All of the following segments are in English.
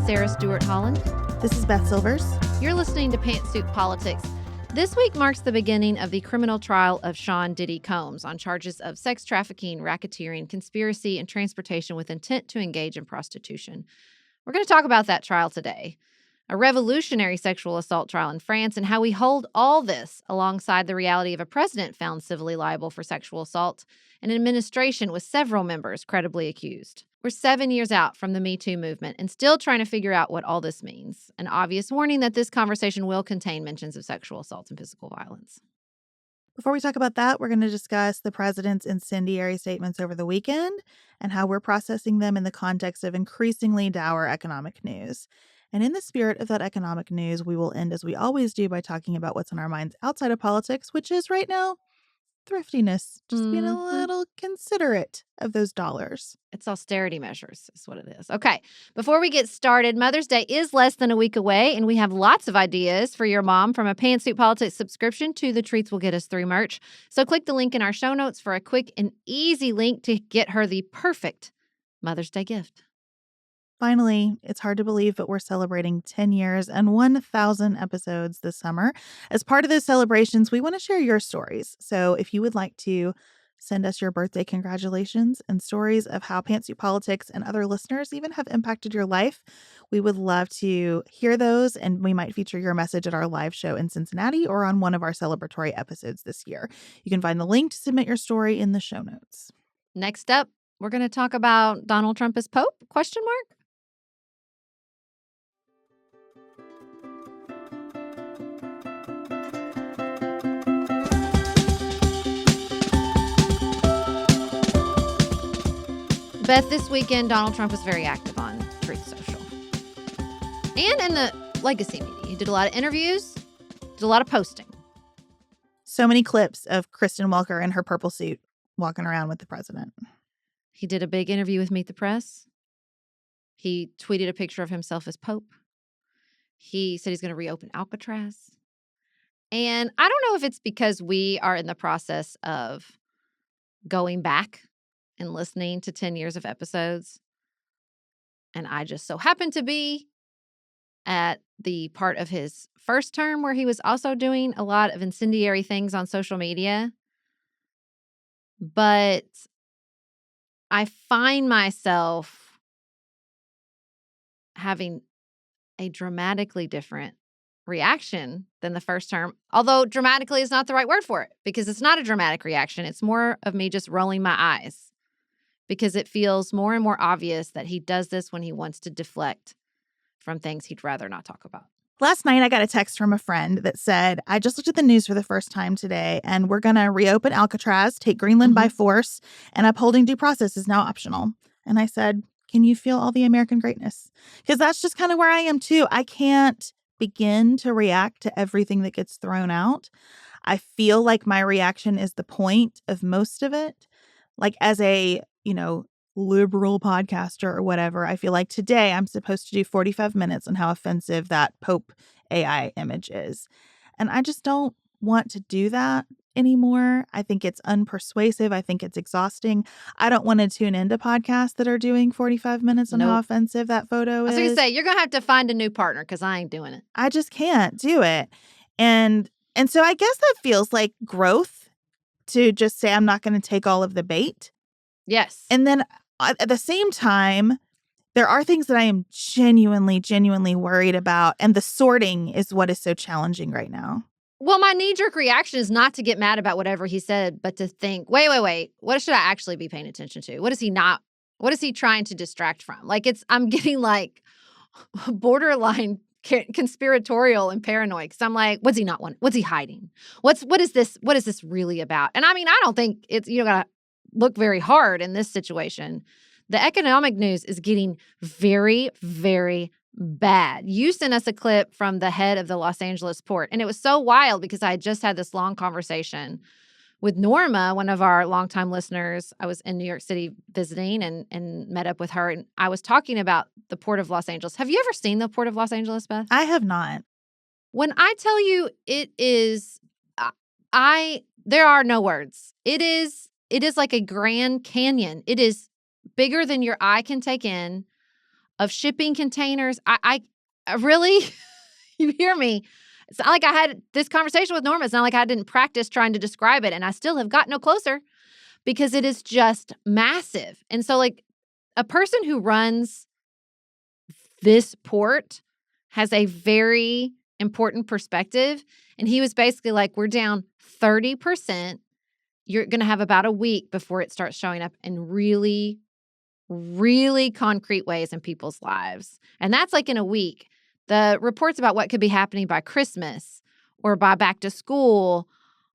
Sarah Stewart Holland. This is Beth Silvers. You're listening to Pantsuit Politics. This week marks the beginning of the criminal trial of Sean Diddy Combs on charges of sex trafficking, racketeering, conspiracy, and transportation with intent to engage in prostitution. We're going to talk about that trial today, a revolutionary sexual assault trial in France, and how we hold all this alongside the reality of a president found civilly liable for sexual assault and an administration with several members credibly accused. We're 7 years out from the Me Too movement and still trying to figure out what all this means. An obvious warning that this conversation will contain mentions of sexual assault and physical violence. Before we talk about that, we're going to discuss the president's incendiary statements over the weekend and how we're processing them in the context of increasingly dour economic news. And in the spirit of that economic news, we will end, as we always do, by talking about what's on our minds outside of politics, which is right now thriftiness, just being a little considerate of those dollars. It's austerity measures is what it is. Okay, before we get started, Mother's Day is less than a week away, and we have lots of ideas for your mom, from a Pantsuit Politics subscription to the treats we'll get us through merch. So click the link in our show notes for a quick and easy link to get her the perfect Mother's Day gift. Finally, it's hard to believe, but we're celebrating 10 years and 1,000 episodes this summer. As part of those celebrations, we want to share your stories. So if you would like to send us your birthday congratulations and stories of how Pantsuit Politics and other listeners even have impacted your life, we would love to hear those, and we might feature your message at our live show in Cincinnati or on one of our celebratory episodes this year. You can find the link to submit your story in the show notes. Next up, we're going to talk about Donald Trump as Pope? ? Beth, this weekend, Donald Trump was very active on Truth Social and in the legacy media. He did a lot of interviews, did a lot of posting. So many clips of Kristen Welker in her purple suit walking around with the president. He did a big interview with Meet the Press. He tweeted a picture of himself as Pope. He said he's going to reopen Alcatraz. And I don't know if it's because we are in the process of going back and listening to 10 years of episodes. And I just so happened to be at the part of his first term where he was also doing a lot of incendiary things on social media. But I find myself having a dramatically different reaction than the first term. Although dramatically is not the right word for it, because it's not a dramatic reaction. It's more of me just rolling my eyes, because it feels more and more obvious that he does this when he wants to deflect from things he'd rather not talk about. Last night, I got a text from a friend that said, I just looked at the news for the first time today, and we're going to reopen Alcatraz, take Greenland by force, and upholding due process is now optional. And I said, can you feel all the American greatness? Because that's just kind of where I am, too. I can't begin to react to everything that gets thrown out. I feel like my reaction is the point of most of it. Like, as a liberal podcaster or whatever, I feel like today I'm supposed to do 45 minutes on how offensive that Pope AI image is. And I just don't want to do that anymore. I think it's unpersuasive. I think it's exhausting. I don't want to tune into podcasts that are doing 45 minutes on how offensive that photo is. I was going to say, you're going to have to find a new partner, because I ain't doing it. I just can't do it. And so I guess that feels like growth, to just say I'm not going to take all of the bait. Yes. And then at the same time, there are things that I am genuinely worried about. And the sorting is what is so challenging right now. Well, my knee-jerk reaction is not to get mad about whatever he said, but to think, wait. What should I actually be paying attention to? What is he trying to distract from? Like, I'm getting like borderline conspiratorial and paranoid, because I'm like, what's he not want? What's he hiding? What is this really about? And I mean, I don't think it's, gotta look very hard in this situation. The economic news is getting very, very bad. You sent us a clip from the head of the Los Angeles port, and it was so wild because I had just had this long conversation with Norma, one of our longtime listeners. I was in New York City visiting and met up with her, and I was talking about the Port of Los Angeles. Have you ever seen the Port of Los Angeles, Beth? I have not. When I tell you it is, there are no words. It is like a Grand Canyon. It is bigger than your eye can take in. of shipping containers. I really, you hear me? It's not like I had this conversation with Norma. It's not like I didn't practice trying to describe it, and I still have got no closer because it is just massive. And so, like, a person who runs this port has a very important perspective. And he was basically like, we're down 30%. You're going to have about a week before it starts showing up in really, really concrete ways in people's lives. And that's like in a week. The reports about what could be happening by Christmas or by back to school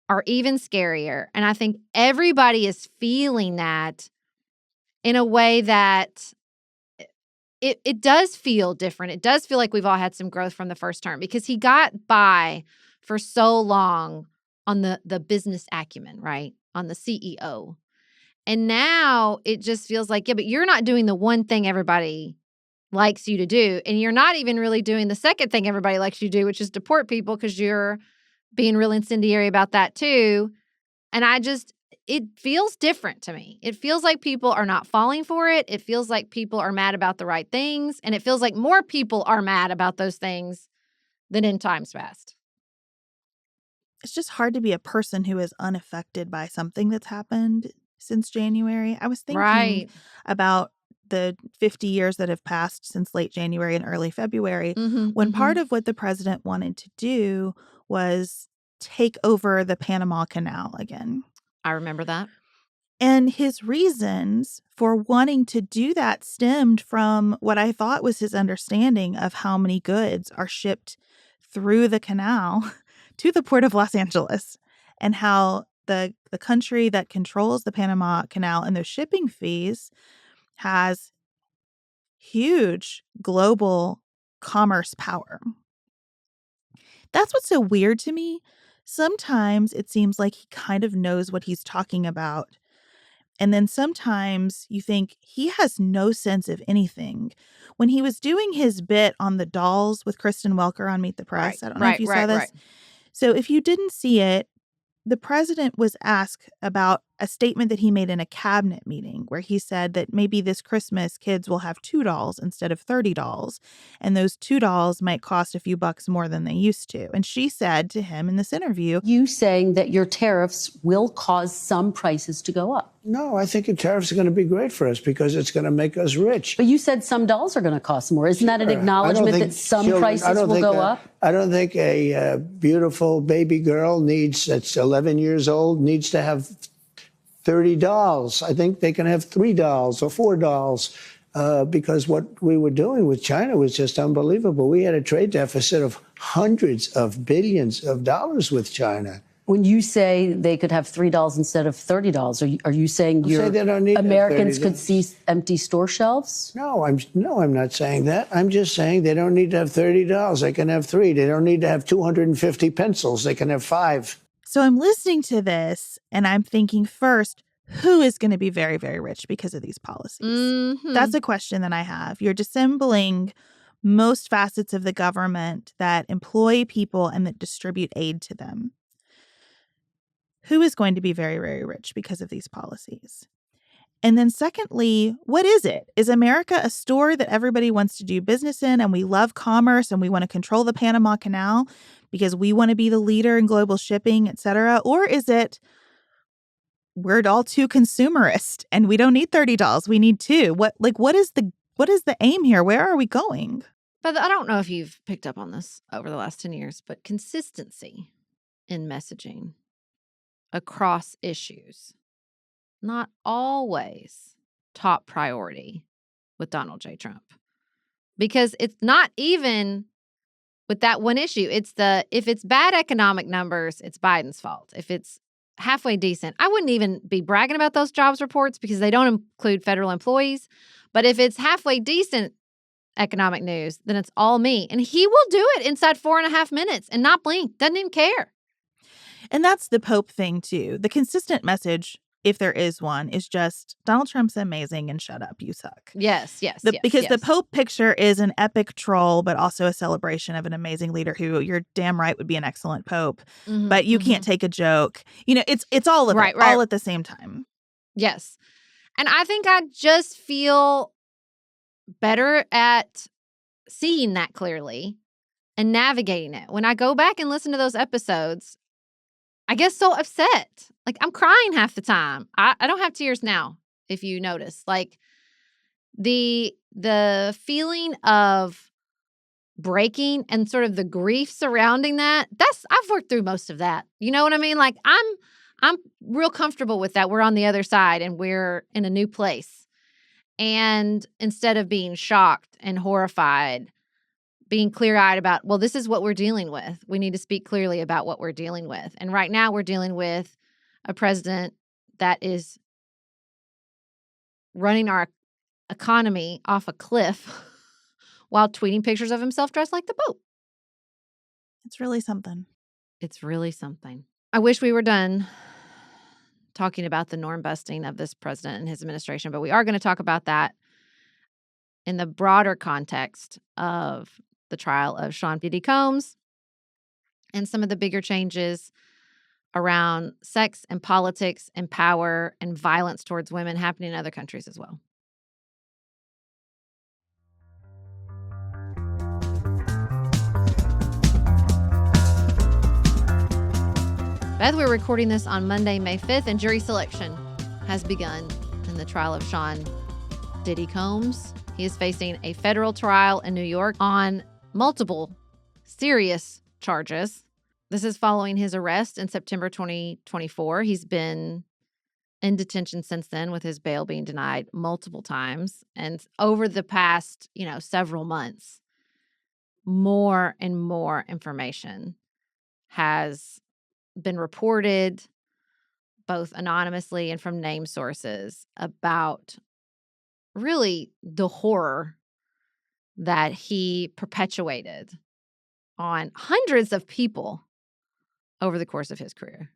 are even scarier. And I think everybody is feeling that in a way that it does feel different. It does feel like we've all had some growth from the first term because he got by for so long on the business acumen, right? On the CEO. And now it just feels like, yeah, but you're not doing the one thing everybody likes you to do. And you're not even really doing the second thing everybody likes you to do, which is deport people because you're being real incendiary about that too. And it feels different to me. It feels like people are not falling for it. It feels like people are mad about the right things. And it feels like more people are mad about those things than in times past. It's just hard to be a person who is unaffected by something that's happened since January. I was thinking about the 50 years that have passed since late January and early February, when part of what the president wanted to do was take over the Panama Canal again. I remember that. And his reasons for wanting to do that stemmed from what I thought was his understanding of how many goods are shipped through the canal to the port of Los Angeles, and how the country that controls the Panama Canal and those shipping fees has huge global commerce power. That's what's so weird to me. Sometimes it seems like he kind of knows what he's talking about. And then sometimes you think he has no sense of anything. When he was doing his bit on the dolls with Kristen Welker on Meet the Press, I don't know if you saw this. Right. So if you didn't see it, the president was asked about a statement that he made in a cabinet meeting where he said that maybe this Christmas kids will have 2 dolls instead of 30 dolls. And those 2 dolls might cost a few bucks more than they used to. And she said to him in this interview, "You saying that your tariffs will cause some prices to go up?" No, I think the tariffs are going to be great for us because it's going to make us rich. But you said some dolls are going to cost more. Isn't that an acknowledgement that some prices will go up? I don't think a beautiful baby girl that's 11 years old needs to have 30 dolls. I think they can have 3 dolls or 4 dolls because what we were doing with China was just unbelievable. We had a trade deficit of hundreds of billions of dollars with China. When you say they could have 3 dolls instead of 30 dolls, are you saying Americans could see empty store shelves? No, I'm not saying that. I'm just saying they don't need to have 30 dolls. They can have 3. They don't need to have 250 pencils. They can have 5. So I'm listening to this and I'm thinking first, who is going to be very, very rich because of these policies? That's a question that I have. You're dissembling most facets of the government that employ people and that distribute aid to them. Who is going to be very, very rich because of these policies? And then secondly, what is it? Is America a store that everybody wants to do business in and we love commerce and we want to control the Panama Canal because we want to be the leader in global shipping, et cetera? Or is it we're all too consumerist and we don't need 30 dolls, we need 2? What is the aim here? Where are we going? But I don't know if you've picked up on this over the last 10 years, but consistency in messaging across issues, not always top priority with Donald J. Trump. Because it's not even with that one issue. If it's bad economic numbers, it's Biden's fault. If it's halfway decent, I wouldn't even be bragging about those jobs reports because they don't include federal employees. But if it's halfway decent economic news, then it's all me. And he will do it inside 4.5 minutes and not blink. Doesn't even care. And that's the Pope thing, too. The consistent message, if there is one, is just Donald Trump's amazing and shut up, you suck. Yes. Because the Pope picture is an epic troll, but also a celebration of an amazing leader who you're damn right would be an excellent Pope. But you can't take a joke. You know, it's all of it, all at the same time. Yes. And I think I just feel better at seeing that clearly and navigating it. When I go back and listen to those episodes, I get so upset. Like, I'm crying half the time. I don't have tears now, if you notice. Like, the feeling of breaking and sort of the grief surrounding that, I've worked through most of that. You know what I mean? Like, I'm real comfortable with that. We're on the other side and we're in a new place. And instead of being shocked and horrified, being clear-eyed about, well, this is what we're dealing with. We need to speak clearly about what we're dealing with. And right now we're dealing with a president that is running our economy off a cliff while tweeting pictures of himself dressed like the Pope. It's really something. It's really something. I wish we were done talking about the norm busting of this president and his administration, but we are going to talk about that in the broader context of the trial of Sean Diddy Combs and some of the bigger changes around sex and politics and power and violence towards women happening in other countries as well. Beth, we're recording this on Monday, May 5th, and jury selection has begun in the trial of Sean Diddy Combs. He is facing a federal trial in New York on multiple serious charges. This is following his arrest in September 2024. He's been in detention since then, with his bail being denied multiple times. And over the past, several months, more and more information has been reported, both anonymously and from named sources, about really the horror that he perpetuated on hundreds of people over the course of his career.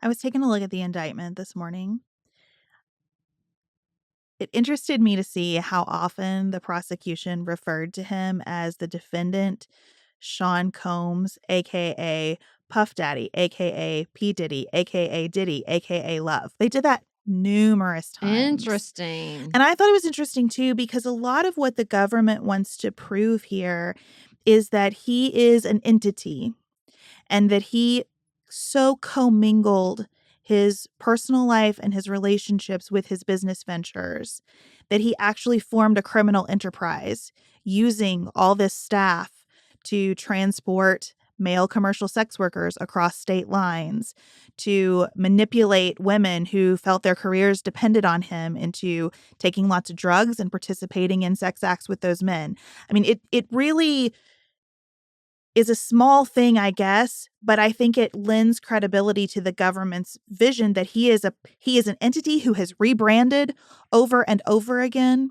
I was taking a look at the indictment this morning. It interested me to see how often the prosecution referred to him as the defendant, Sean Combs, a.k.a. Puff Daddy, a.k.a. P. Diddy, a.k.a. Diddy, a.k.a. Love. They did that numerous times. Interesting. And I thought it was interesting, too, because a lot of what the government wants to prove here is that he is an entity and that he so commingled his personal life and his relationships with his business ventures that he actually formed a criminal enterprise using all this staff to transport male commercial sex workers across state lines, to manipulate women who felt their careers depended on him into taking lots of drugs and participating in sex acts with those men. I mean, it really is a small thing, I guess, but I think it lends credibility to the government's vision that he is an entity who has rebranded over and over again.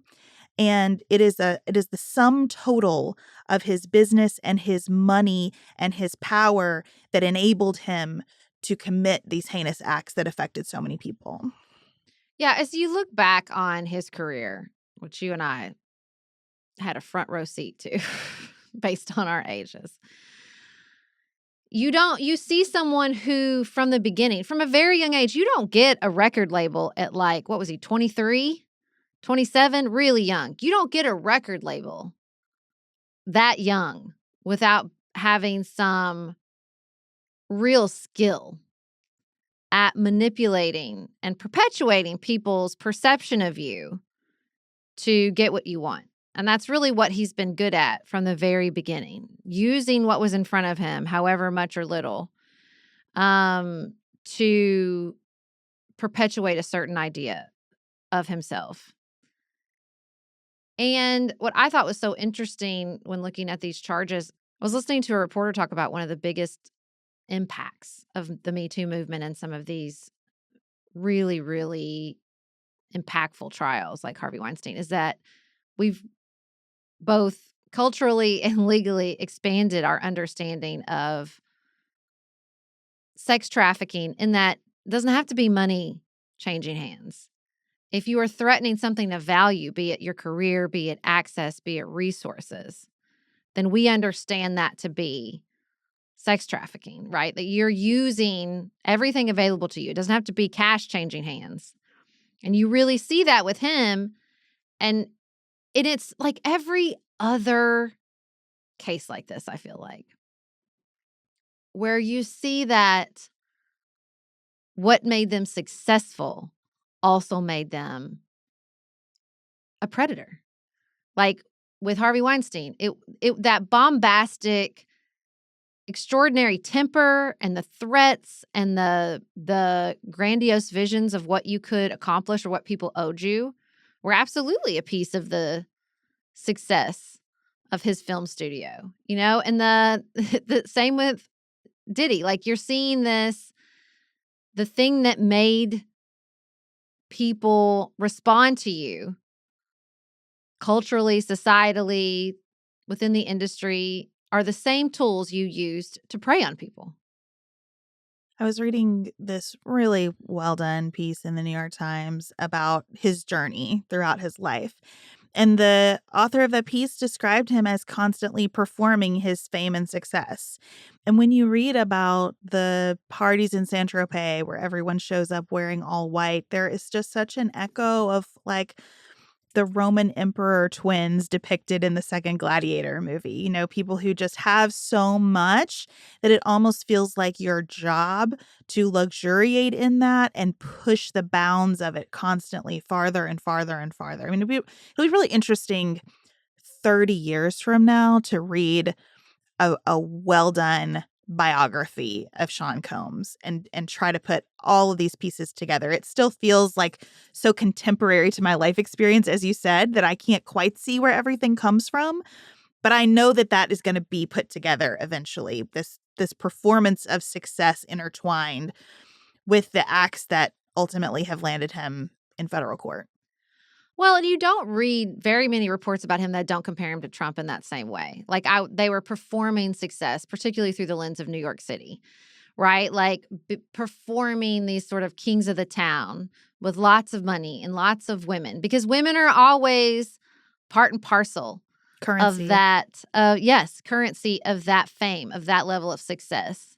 And it is the sum total of his business and his money and his power that enabled him to commit these heinous acts that affected so many people. Yeah, as you look back on his career, which you and I had a front row seat to based on our ages, you see someone who from the beginning, from a very young age, you don't get a record label at like, what was he, 23? 27, really young. You don't get a record label that young without having some real skill at manipulating and perpetuating people's perception of you to get what you want. And that's really what he's been good at from the very beginning, using what was in front of him, however much or little, to perpetuate a certain idea of himself. And what I thought was so interesting when looking at these charges, I was listening to a reporter talk about one of the biggest impacts of the Me Too movement and some of these really, really impactful trials like Harvey Weinstein, is that we've both culturally and legally expanded our understanding of sex trafficking, in that it doesn't have to be money changing hands. If you are threatening something of value, be it your career, be it access, be it resources, then we understand that to be sex trafficking, right? That you're using everything available to you. It doesn't have to be cash changing hands. And you really see that with him. And And it's like every other case like this, I feel like, where you see that what made them successful also made them a predator. Like with Harvey Weinstein, it that bombastic, extraordinary temper and the threats and the grandiose visions of what you could accomplish or what people owed you were absolutely a piece of the success of his film studio, and the same with Diddy. Like you're seeing the thing that made people respond to you culturally, societally, within the industry are the same tools you used to prey on people. I was reading this really well done piece in the New York Times about his journey throughout his life. And the author of the piece described him as constantly performing his fame and success. And when you read about the parties in Saint-Tropez where everyone shows up wearing all white, there is just such an echo of like the Roman emperor twins depicted in the second Gladiator movie. People who just have so much that it almost feels like your job to luxuriate in that and push the bounds of it constantly farther and farther and farther. I mean, it'll be really interesting 30 years from now to read a well done biography of Sean Combs and try to put all of these pieces together. It still feels like so contemporary to my life experience, as you said, that I can't quite see where everything comes from. But I know that is going to be put together eventually. This performance of success intertwined with the acts that ultimately have landed him in federal court. Well, and you don't read very many reports about him that don't compare him to Trump in that same way. Like they were performing success, particularly through the lens of New York City, right? Like performing these sort of kings of the town with lots of money and lots of women, because women are always part and parcel Currency. of that. Yes, currency of that fame, of that level of success.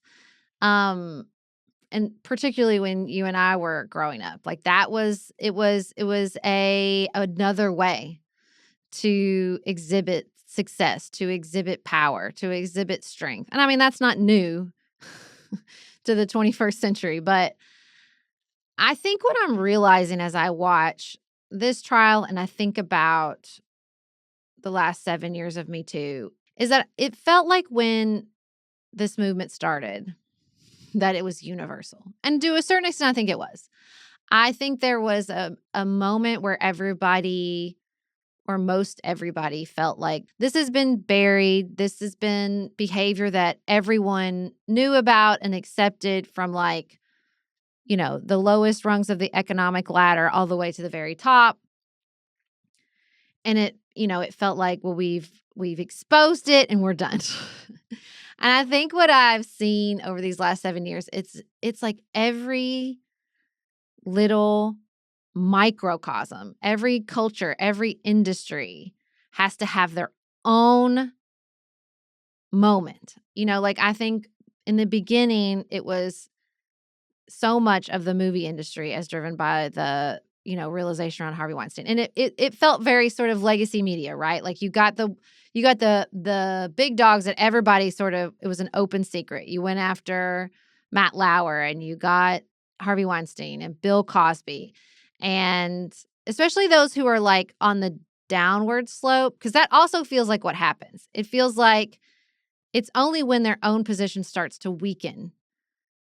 And particularly when you and I were growing up, like it was another way to exhibit success, to exhibit power, to exhibit strength. And I mean, that's not new to the 21st century, but I think what I'm realizing as I watch this trial and I think about the last 7 years of Me Too is that it felt like when this movement started, that it was universal. And to a certain extent, I think it was. I think there was a moment where everybody, or most everybody, felt like this has been buried. This has been behavior that everyone knew about and accepted from the lowest rungs of the economic ladder all the way to the very top. And it felt like, well, we've exposed it and we're done. And I think what I've seen over these last 7 years, it's like every little microcosm, every culture, every industry has to have their own moment. Like I think in the beginning, it was so much of the movie industry as driven by the realization around Harvey Weinstein, and it felt very sort of legacy media, right? Like you got the big dogs that everybody it was an open secret. You went after Matt Lauer, and you got Harvey Weinstein and Bill Cosby, and especially those who are like on the downward slope, because that also feels like what happens. It feels like it's only when their own position starts to weaken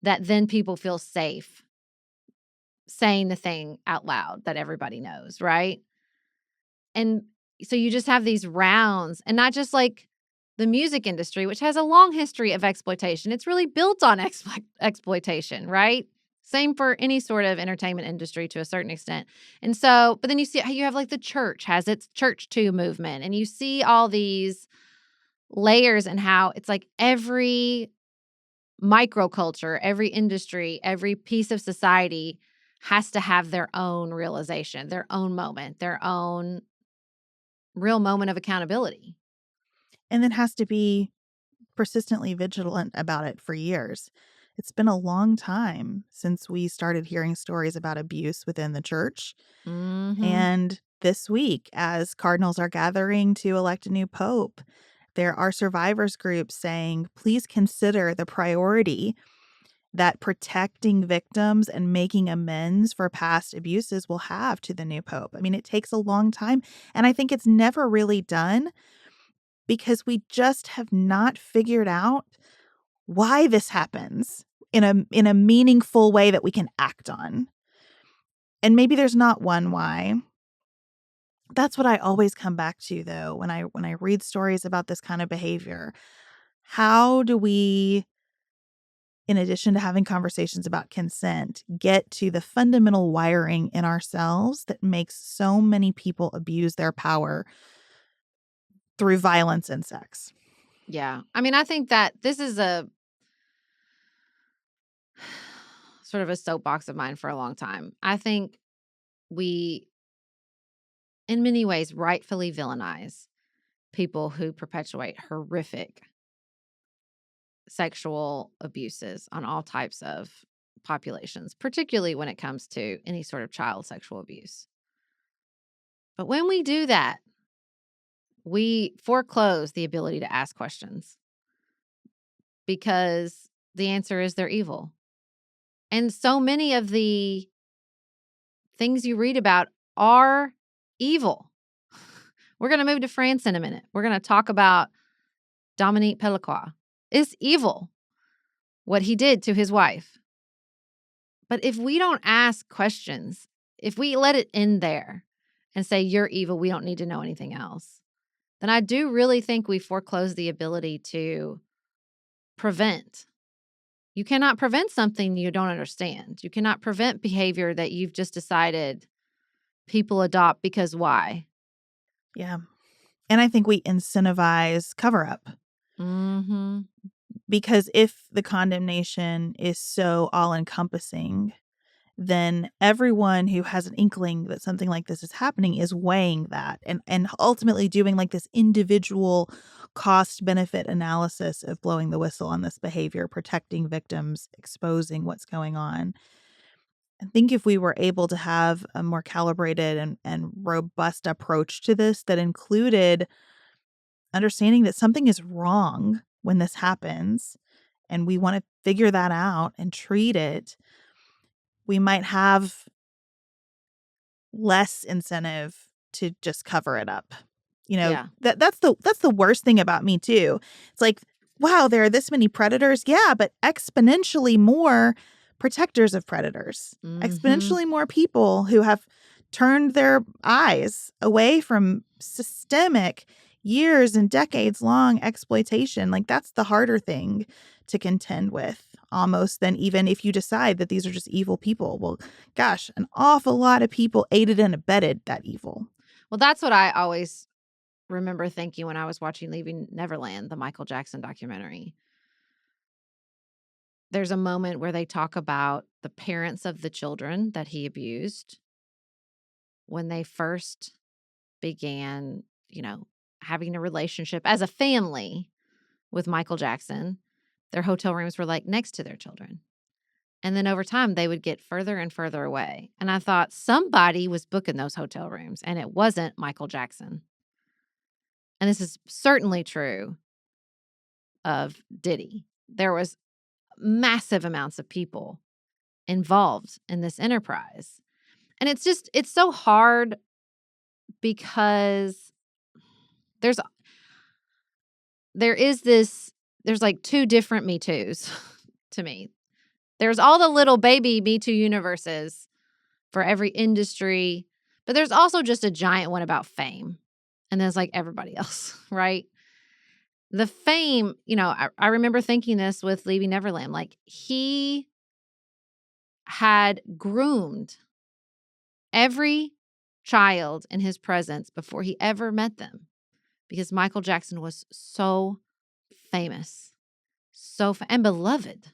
that then people feel safe saying the thing out loud that everybody knows, right? And so you just have these rounds, and not just like the music industry, which has a long history of exploitation. It's really built on exploitation, right? Same for any sort of entertainment industry to a certain extent. And so, but then you see how you have like the church has its Church Too movement, and you see all these layers and how it's like every microculture, every industry, every piece of society has to have their own realization, their own moment, their own real moment of accountability. And then has to be persistently vigilant about it for years. It's been a long time since we started hearing stories about abuse within the church. Mm-hmm. And this week, as cardinals are gathering to elect a new pope, there are survivors groups saying, please consider the priority that protecting victims and making amends for past abuses will have to the new pope. I mean, it takes a long time, and I think it's never really done because we just have not figured out why this happens in a meaningful way that we can act on. And maybe there's not one why. That's what I always come back to, though, when I read stories about this kind of behavior. How do we, in addition to having conversations about consent, get to the fundamental wiring in ourselves that makes so many people abuse their power through violence and sex? Yeah. I mean, I think that this is a sort of a soapbox of mine for a long time. I think we, in many ways, rightfully villainize people who perpetuate horrific sexual abuses on all types of populations, particularly when it comes to any sort of child sexual abuse. But when we do that, we foreclose the ability to ask questions because the answer is they're evil. And so many of the things you read about are evil. We're going to move to France in a minute. We're going to talk about Dominique Pellicroix. It's evil what he did to his wife. But if we don't ask questions, if we let it end there and say, you're evil, we don't need to know anything else, then I do really think we foreclose the ability to prevent. You cannot prevent something you don't understand. You cannot prevent behavior that you've just decided people adopt because why? Yeah. And I think we incentivize cover up. Mm-hmm. Because if the condemnation is so all-encompassing, then everyone who has an inkling that something like this is happening is weighing that and ultimately doing like this individual cost-benefit analysis of blowing the whistle on this behavior, protecting victims, exposing what's going on. I think if we were able to have a more calibrated and robust approach to this that included understanding that something is wrong when this happens and we want to figure that out and treat it, we might have less incentive to just cover it up. You know, Yeah. that's the worst thing about Me Too. It's like, wow, there are this many predators. Yeah, but exponentially more protectors of predators. Mm-hmm. Exponentially more people who have turned their eyes away from systemic years and decades long exploitation. Like that's the harder thing to contend with almost than even if you decide that these are just evil people. Well, gosh, an awful lot of people aided and abetted that evil. Well, that's what I always remember thinking when I was watching Leaving Neverland, the Michael Jackson documentary. There's a moment where they talk about the parents of the children that he abused when they first began, having a relationship as a family with Michael Jackson. Their hotel rooms were like next to their children. And then over time, they would get further and further away. And I thought somebody was booking those hotel rooms, and it wasn't Michael Jackson. And this is certainly true of Diddy. There was massive amounts of people involved in this enterprise. And it's so hard because there's like two different Me Too's to me. There's all the little baby Me Too universes for every industry, but there's also just a giant one about fame. And there's like everybody else, right? The fame, I remember thinking this with Leaving Neverland. Like he had groomed every child in his presence before he ever met them because Michael Jackson was so famous, and beloved.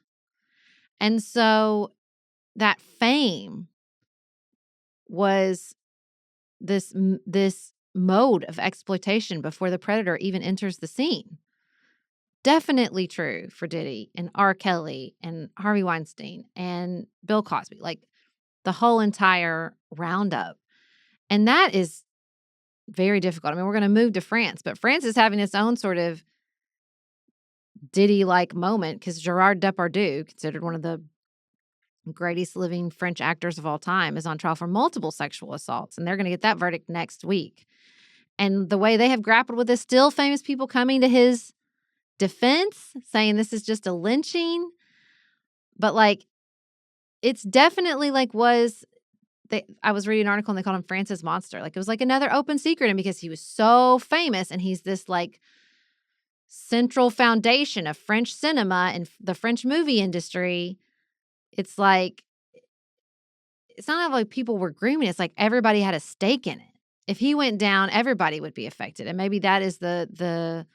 And so that fame was this mode of exploitation before the predator even enters the scene. definitely true for Diddy and R. Kelly and Harvey Weinstein and Bill Cosby, like the whole entire roundup. And that is very difficult. I mean, we're going to move to France, but France is having its own sort of Diddy-like moment because Gerard Depardieu, considered one of the greatest living French actors of all time, is on trial for multiple sexual assaults, and they're going to get that verdict next week. And the way they have grappled with this, still famous people coming to his defense, saying this is just a lynching. But like, it's definitely like I was reading an article and they called him France's monster. Like it was like another open secret. And because he was so famous and he's this like central foundation of French cinema and the French movie industry, it's like, it's not like people were grooming. It's like everybody had a stake in it. If he went down, everybody would be affected. And maybe that is the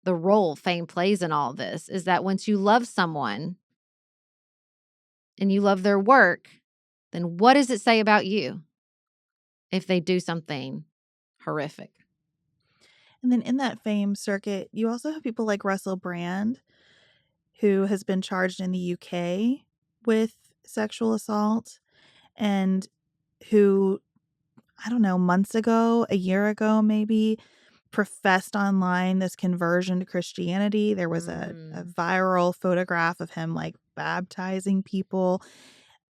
role fame plays in all this, is that once you love someone and you love their work, then what does it say about you if they do something horrific? And then in that fame circuit, you also have people like Russell Brand, who has been charged in the UK with sexual assault and who, I don't know, months ago, a year ago maybe, professed online this conversion to Christianity. There was a viral photograph of him like baptizing people.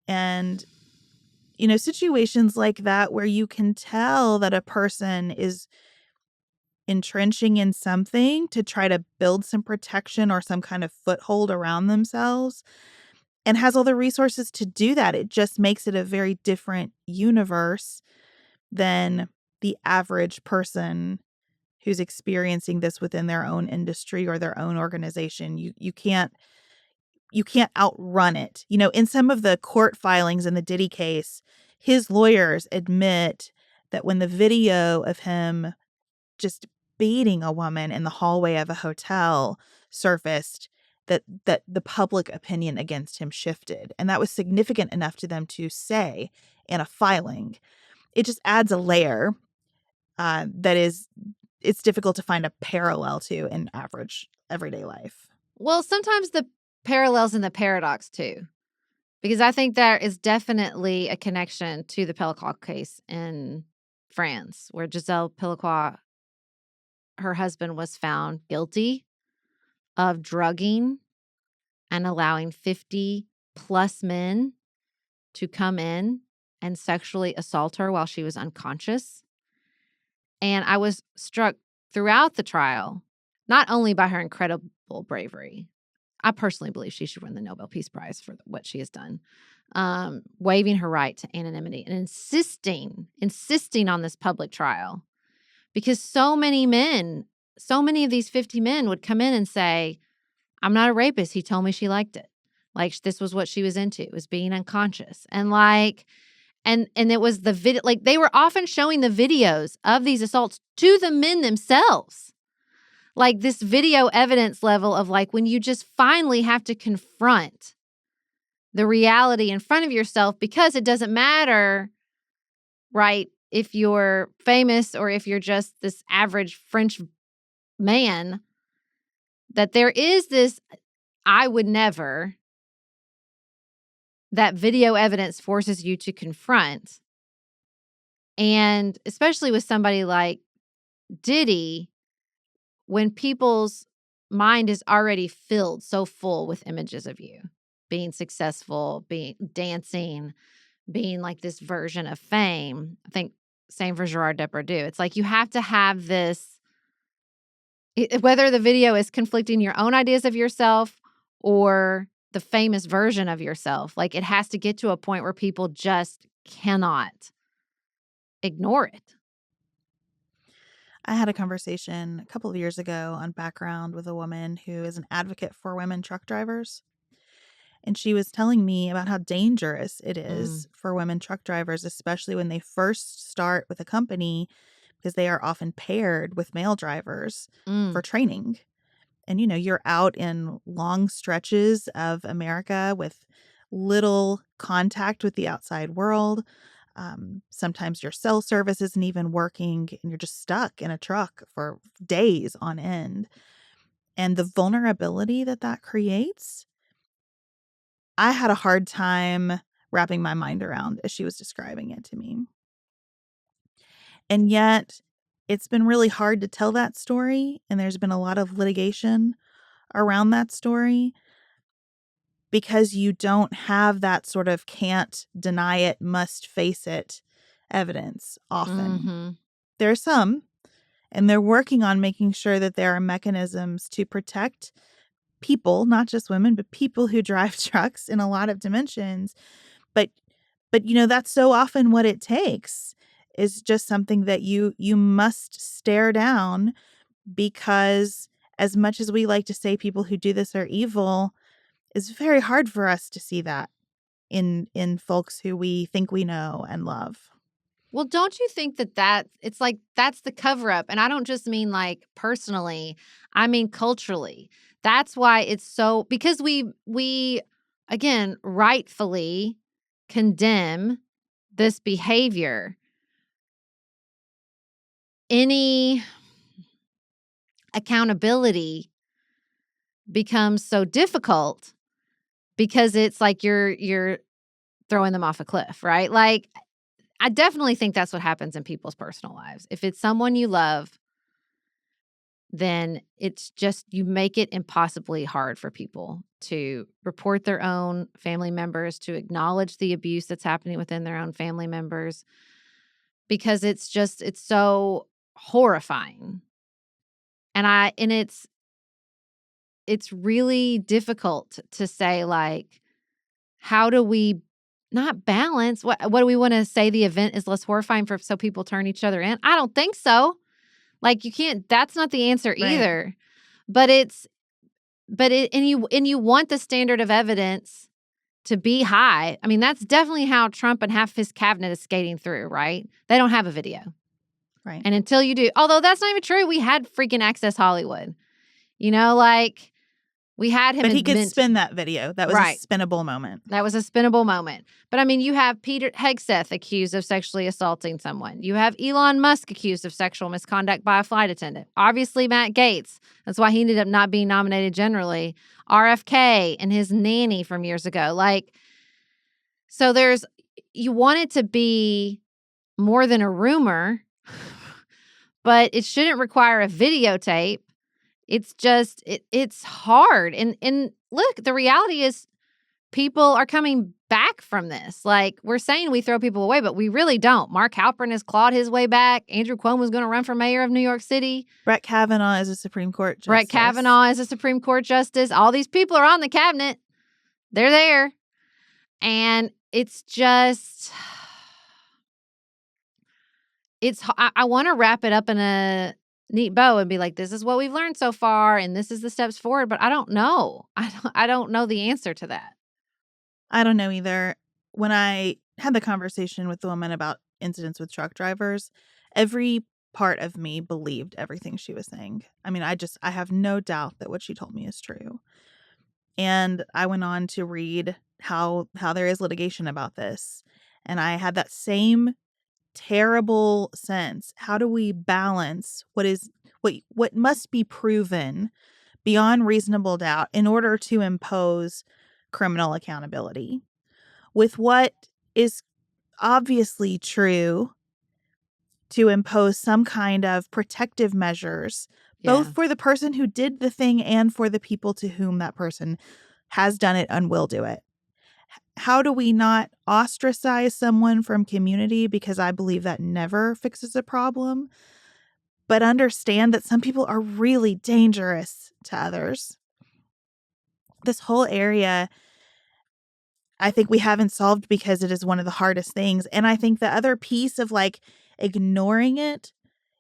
And, you know, situations like that where you can tell that a person is entrenching in something to try to build some protection or some kind of foothold around themselves and has all the resources to do that. It just makes it a very different universe than the average person who's experiencing this within their own industry or their own organization. You can't outrun it. You know, in some of the court filings in the Diddy case, his lawyers admit that when the video of him just beating a woman in the hallway of a hotel surfaced, that the public opinion against him shifted. And that was significant enough to them to say in a filing. It just adds a layer that is, it's difficult to find a parallel to in average everyday life. Well, sometimes the parallels and the paradox too, because I think there is definitely a connection to the Pellicot case in France, where Giselle Pellicot, her husband, was found guilty of drugging and allowing 50 plus men to come in and sexually assault her while she was unconscious. And I was struck throughout the trial, not only by her incredible bravery. I personally believe she should win the Nobel Peace Prize for what she has done, waiving her right to anonymity and insisting on this public trial, because so many of these 50 men would come in and say, I'm not a rapist. He told me she liked it. Like, this was what she was into. It was being unconscious. And like, and it was the video, like they were often showing the videos of these assaults to the men themselves. Like this video evidence level of like when you just finally have to confront the reality in front of yourself, because it doesn't matter, right, if you're famous or if you're just this average French man, that there is this, I would never, that video evidence forces you to confront. And especially with somebody like Diddy, when people's mind is already filled so full with images of you being successful, being dancing, being like this version of fame. I think same for Gerard Depardieu. It's like you have to have this, whether the video is conflicting your own ideas of yourself or the famous version of yourself, like it has to get to a point where people just cannot ignore it. I had a conversation a couple of years ago on Background with a woman who is an advocate for women truck drivers. And she was telling me about how dangerous it is for women truck drivers, especially when they first start with a company, because they are often paired with male drivers for training. And, you know, you're out in long stretches of America with little contact with the outside world. Sometimes your cell service isn't even working and you're just stuck in a truck for days on end. and the vulnerability that creates, I had a hard time wrapping my mind around as she was describing it to me. And yet, it's been really hard to tell that story, and there's been a lot of litigation around that story because you don't have that sort of can't deny it, must face it evidence often. Mm-hmm. There are some, and they're working on making sure that there are mechanisms to protect people, not just women, but people who drive trucks in a lot of dimensions. But that's so often what it takes is just something that you must stare down, because as much as we like to say people who do this are evil, it's very hard for us to see that in folks who we think we know and love. Well, don't you think that it's like that's the cover up? And I don't just mean like personally, I mean culturally. That's why it's so, because we again rightfully condemn this behavior. Any accountability becomes so difficult because it's like you're throwing them off a cliff, right? Like, I definitely think that's what happens in people's personal lives. If it's someone you love, then it's just, you make it impossibly hard for people to report their own family members, to acknowledge the abuse that's happening within their own family members, because it's so horrifying. And it's really difficult to say, like, how do we not balance? What do we want to say? The event is less horrifying so people turn each other in? I don't think so. Like, you can't, that's not the answer either. Right. And you want the standard of evidence to be high. I mean, that's definitely how Trump and half his cabinet is skating through, right? They don't have a video. Right. And until you do, although that's not even true, we had freaking Access Hollywood. Like, we had him. But he could spin that video. That was right. a spinnable moment. That was a spinnable moment. But I mean, you have Peter Hegseth accused of sexually assaulting someone. You have Elon Musk accused of sexual misconduct by a flight attendant. Obviously, Matt Gaetz. That's why he ended up not being nominated generally. RFK and his nanny from years ago. Like, so you want it to be more than a rumor, but it shouldn't require a videotape. It's just, it's hard. And look, the reality is people are coming back from this. Like, we're saying we throw people away, but we really don't. Mark Halperin has clawed his way back. Andrew Cuomo was going to run for mayor of New York City. Brett Kavanaugh is a Supreme Court justice. Brett Kavanaugh is a Supreme Court justice. All these people are on the cabinet. They're there. And it's just, I want to wrap it up in a neat bow and be like, this is what we've learned so far, and this is the steps forward. But I don't know. I don't know the answer to that. I don't know either. When I had the conversation with the woman about incidents with truck drivers, every part of me believed everything she was saying. I mean, I have no doubt that what she told me is true. And I went on to read how there is litigation about this. And I had that same terrible sense. How do we balance what must be proven beyond reasonable doubt in order to impose criminal accountability with what is obviously true to impose some kind of protective measures, both for the person who did the thing and for the people to whom that person has done it and will do it? How do we not ostracize someone from community, because I believe that never fixes a problem, but understand that some people are really dangerous to others? This whole area, I think we haven't solved because it is one of the hardest things. And I think the other piece of like ignoring it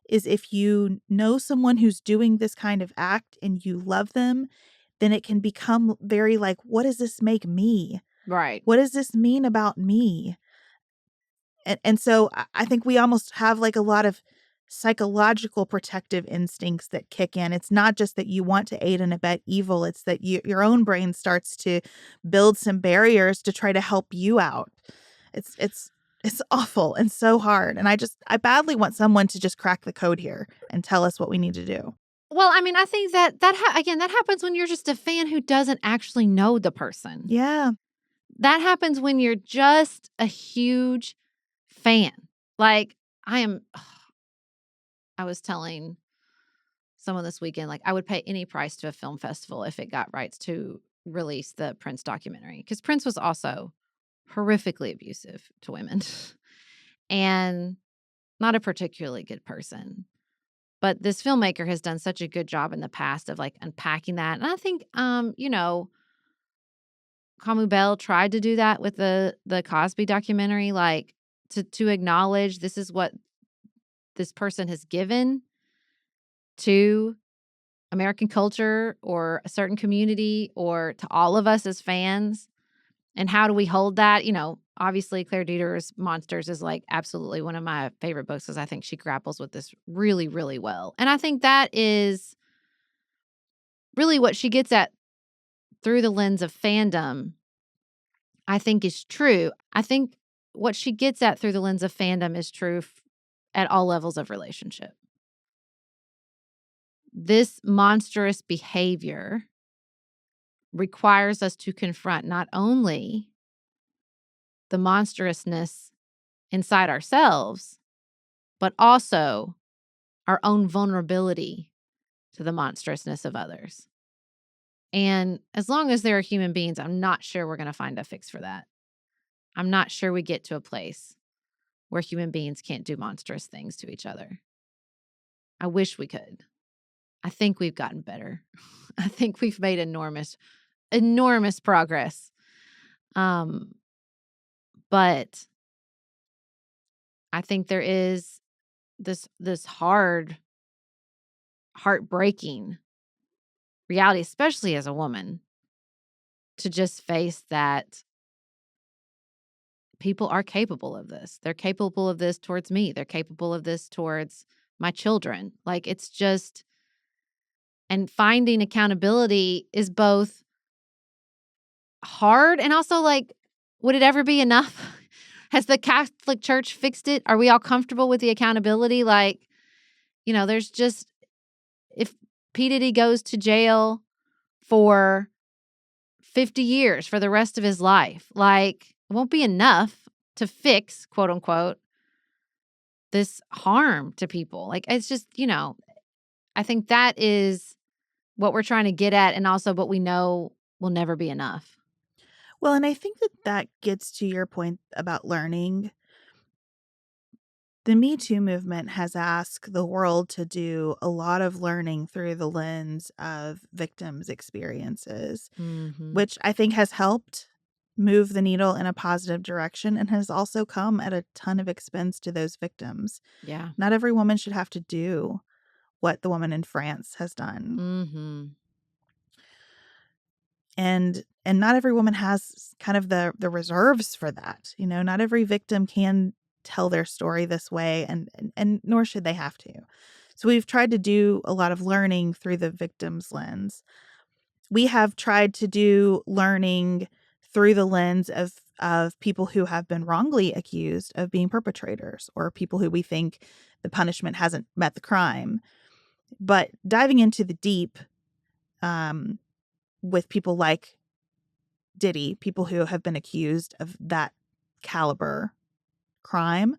is, if you know someone who's doing this kind of act and you love them, then it can become very like, what does this make me? Right. What does this mean about me? And so I think we almost have like a lot of psychological protective instincts that kick in. It's not just that you want to aid and abet evil. It's that your own brain starts to build some barriers to try to help you out. It's awful and so hard. And I badly want someone to just crack the code here and tell us what we need to do. Well, I mean, I think again, that happens when you're just a fan who doesn't actually know the person. Yeah. That happens when you're just a huge fan. Like, I was telling someone this weekend, like, I would pay any price to a film festival if it got rights to release the Prince documentary. Because Prince was also horrifically abusive to women and not a particularly good person. But this filmmaker has done such a good job in the past of like unpacking that. And I think, Camus Bell tried to do that with the Cosby documentary, like to acknowledge this is what this person has given to American culture or a certain community or to all of us as fans. And how do we hold that? Obviously Claire Dieter's Monsters is like absolutely one of my favorite books because I think she grapples with this really, really well. And I think that is really what she gets at through the lens of fandom, I think is true. I think what she gets at through the lens of fandom is true at all levels of relationship. This monstrous behavior requires us to confront not only the monstrousness inside ourselves, but also our own vulnerability to the monstrousness of others. And as long as there are human beings, I'm not sure we're going to find a fix for that. I'm not sure we get to a place where human beings can't do monstrous things to each other. I wish we could. I think we've gotten better. I think we've made enormous progress. But I think there is this heartbreaking reality, especially as a woman, to just face that people are capable of this. They're capable of this towards me. They're capable of this towards my children. Like, it's just, and finding accountability is both hard and also like, would it ever be enough? Has the Catholic Church fixed it? Are we all comfortable with the accountability? Like, there's just, if P. Diddy goes to jail for 50 years for the rest of his life, like, it won't be enough to fix, quote unquote, this harm to people. Like, it's just, I think that is what we're trying to get at, and also what we know will never be enough. Well, and I think that gets to your point about learning. The Me Too movement has asked the world to do a lot of learning through the lens of victims' experiences, which I think has helped move the needle in a positive direction and has also come at a ton of expense to those victims. Yeah. Not every woman should have to do what the woman in France has done. And not every woman has kind of the reserves for that. Not every victim can tell their story this way, and nor should they have to. So we've tried to do a lot of learning through the victim's lens. We have tried to do learning through the lens of people who have been wrongly accused of being perpetrators, or people who we think the punishment hasn't met the crime. But diving into the deep, with people like Diddy, people who have been accused of that caliber crime,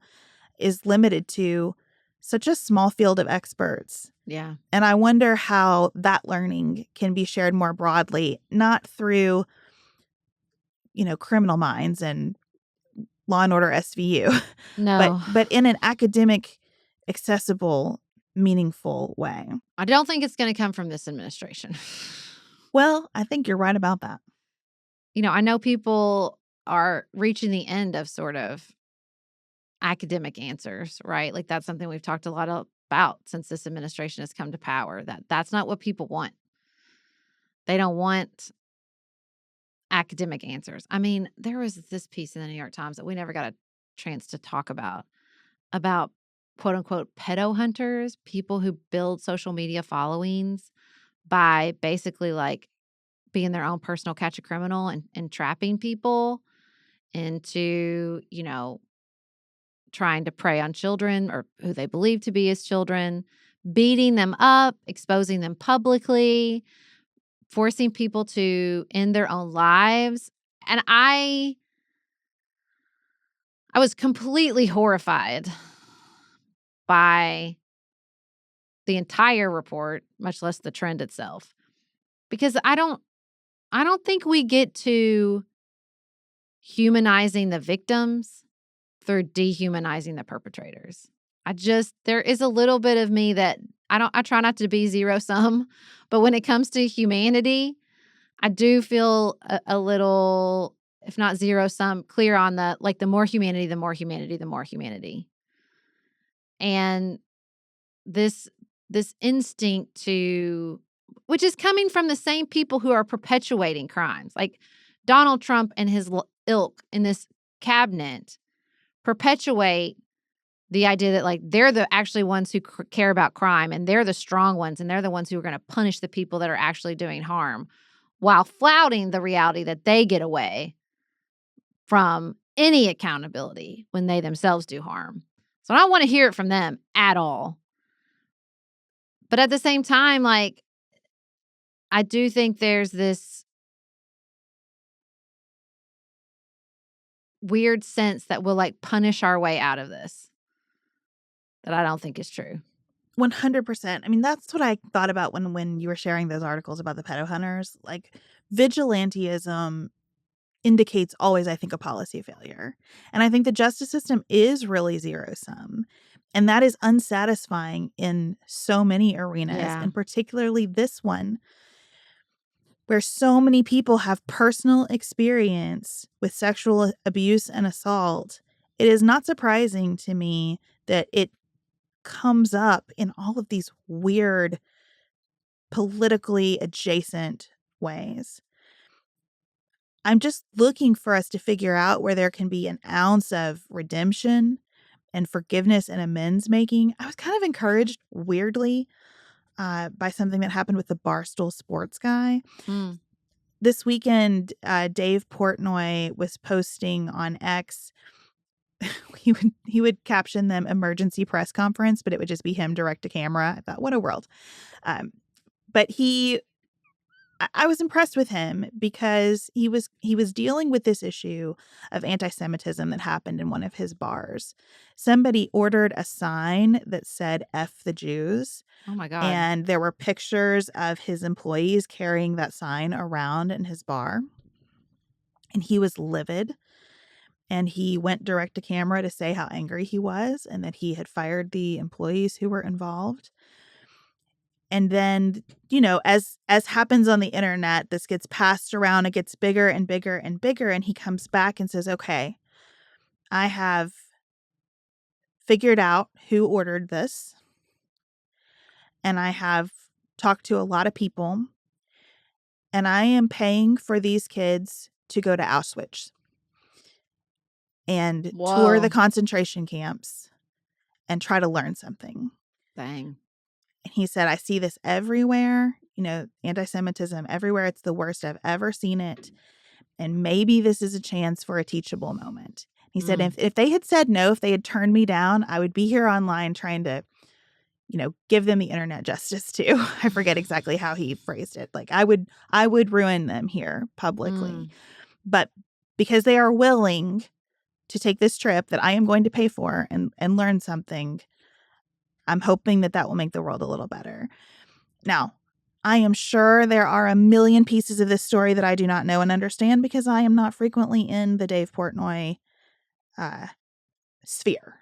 is limited to such a small field of experts. Yeah. And I wonder how that learning can be shared more broadly, not through, Criminal Minds and Law and Order SVU, No. but in an academic, accessible, meaningful way. I don't think it's going to come from this administration. Well, I think you're right about that. I know people are reaching the end of sort of academic answers, right? Like, that's something we've talked a lot about since this administration has come to power, that's not what people want. They don't want academic answers. I mean, there was this piece in the New York Times that we never got a chance to talk about quote unquote pedo hunters, people who build social media followings by basically like being their own personal catch a criminal and trapping people into, trying to prey on children or who they believe to be his children, beating them up, exposing them publicly, forcing people to end their own lives. And I was completely horrified by the entire report, much less the trend itself. Because I don't think we get to humanizing the victims through dehumanizing the perpetrators. There is a little bit of me that I try not to be zero sum, but when it comes to humanity, I do feel a little, if not zero sum, clear on the more humanity, the more humanity, the more humanity. And this instinct to, which is coming from the same people who are perpetuating crimes. Like Donald Trump and his ilk in this cabinet perpetuate the idea that they're the actually ones who care about crime, and they're the strong ones, and they're the ones who are going to punish the people that are actually doing harm, while flouting the reality that they get away from any accountability when they themselves do harm. So I don't want to hear it from them at all. But at the same time, I do think there's this weird sense that we'll punish our way out of this that I don't think is true. 100%. I mean, that's what I thought about when you were sharing those articles about the pedo hunters. Vigilantism indicates always, I think, a policy failure. And I think the justice system is really zero-sum. And that is unsatisfying in so many arenas, and particularly this one, where so many people have personal experience with sexual abuse and assault. It is not surprising to me that it comes up in all of these weird, politically adjacent ways. I'm just looking for us to figure out where there can be an ounce of redemption and forgiveness and amends making. I was kind of encouraged, weirdly, by something that happened with the Barstool Sports guy. This weekend, Dave Portnoy was posting on X. He would caption them emergency press conference, but it would just be him direct to camera. I thought, what a world. But I was impressed with him because he was dealing with this issue of anti-Semitism that happened in one of his bars. Somebody ordered a sign that said "F the Jews." Oh my God. And there were pictures of his employees carrying that sign around in his bar. And he was livid. And he went direct to camera to say how angry he was and that he had fired the employees who were involved. And then, as happens on the internet, this gets passed around. It gets bigger and bigger and bigger. And he comes back and says, okay, I have figured out who ordered this. And I have talked to a lot of people. And I am paying for these kids to go to Auschwitz and tour the concentration camps and try to learn something. Dang. And he said, I see this everywhere, anti-Semitism everywhere. It's the worst I've ever seen it. And maybe this is a chance for a teachable moment. He said, if they had said no, if they had turned me down, I would be here online trying to, give them the internet justice too. I forget exactly how he phrased it. I would ruin them here publicly. But because they are willing to take this trip that I am going to pay for and learn something, I'm hoping that will make the world a little better. Now, I am sure there are a million pieces of this story that I do not know and understand because I am not frequently in the Dave Portnoy sphere.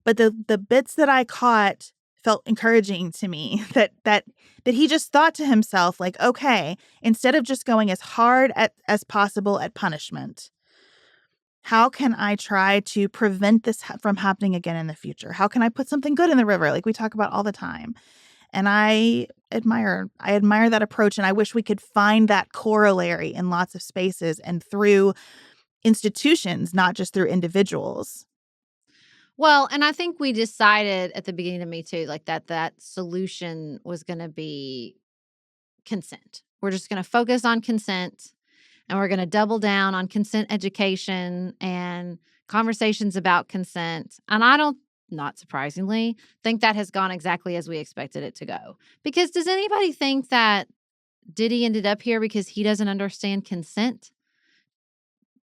But the bits that I caught felt encouraging to me that he just thought to himself, okay, instead of just going as hard as possible at punishment, how can I try to prevent this from happening again in the future? How can I put something good in the river like we talk about all the time? And I admire that approach, and I wish we could find that corollary in lots of spaces and through institutions, not just through individuals. Well, and I think we decided at the beginning of Me Too, that solution was going to be consent. We're just going to focus on consent, and we're going to double down on consent education and conversations about consent. And I don't not surprisingly, think that has gone exactly as we expected it to go. Because does anybody think that Diddy ended up here because he doesn't understand consent?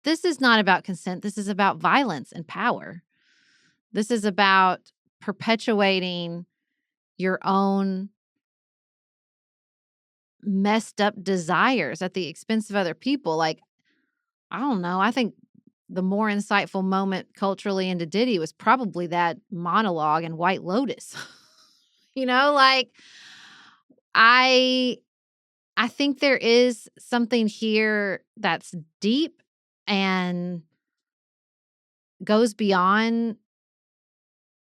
This is not about consent. This is about violence and power. This is about perpetuating your own messed up desires at the expense of other people. Like, I don't know. I think the more insightful moment culturally into Diddy was probably that monologue in White Lotus. Like I I think there is something here that's deep and goes beyond